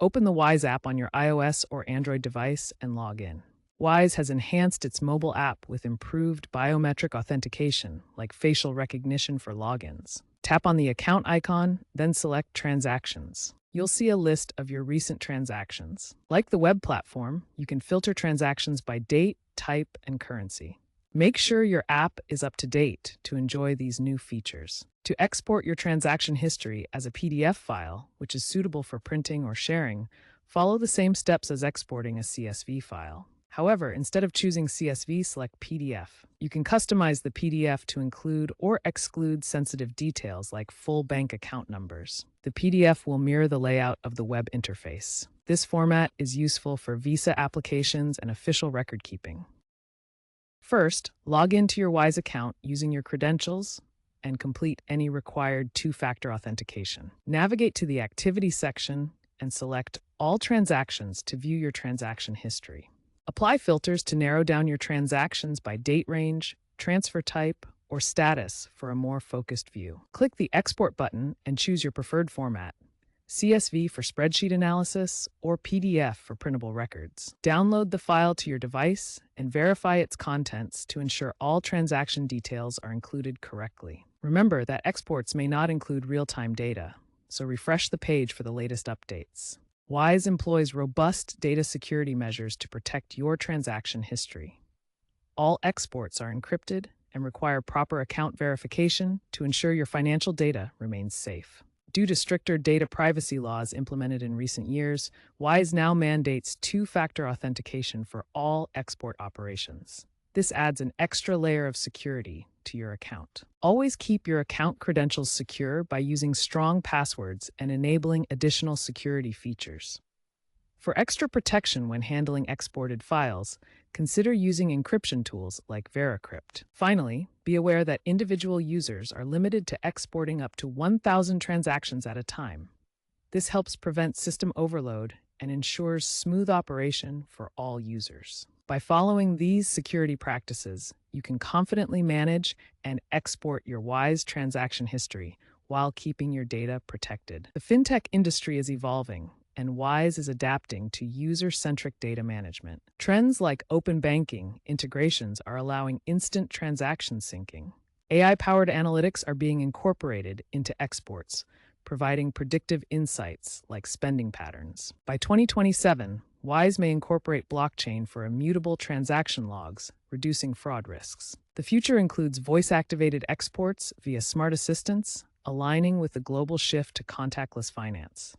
Open the Wise app on your iOS or Android device and log in. Wise has enhanced its mobile app with improved biometric authentication, like facial recognition for logins. Tap on the account icon, then select Transactions. You'll see a list of your recent transactions. Like the web platform, you can filter transactions by date, type, and currency. Make sure your app is up to date to enjoy these new features. To export your transaction history as a PDF file, which is suitable for printing or sharing, follow the same steps as exporting a CSV file. However, instead of choosing CSV, select PDF. You can customize the PDF to include or exclude sensitive details like full bank account numbers. The PDF will mirror the layout of the web interface. This format is useful for visa applications and official record keeping. First, log into your Wise account using your credentials and complete any required two-factor authentication. Navigate to the Activity section and select All Transactions to view your transaction history. Apply filters to narrow down your transactions by date range, transfer type, or status for a more focused view. Click the Export button and choose your preferred format: CSV for spreadsheet analysis or PDF for printable records. Download the file to your device and verify its contents to ensure all transaction details are included correctly. Remember that exports may not include real-time data, so refresh the page for the latest updates. Wise employs robust data security measures to protect your transaction history. All exports are encrypted and require proper account verification to ensure your financial data remains safe. Due to stricter data privacy laws implemented in recent years, Wise now mandates two-factor authentication for all export operations. This adds an extra layer of security to your account. Always keep your account credentials secure by using strong passwords and enabling additional security features. For extra protection when handling exported files, consider using encryption tools like VeriCrypt. Finally, be aware that individual users are limited to exporting up to 1,000 transactions at a time. This helps prevent system overload and ensures smooth operation for all users. By following these security practices, you can confidently manage and export your Wise transaction history while keeping your data protected. The fintech industry is evolving, and Wise is adapting to user-centric data management. Trends like open banking integrations are allowing instant transaction syncing. AI-powered analytics are being incorporated into exports, providing predictive insights like spending patterns. By 2027, Wise may incorporate blockchain for immutable transaction logs, reducing fraud risks. The future includes voice-activated exports via smart assistants, aligning with the global shift to contactless finance.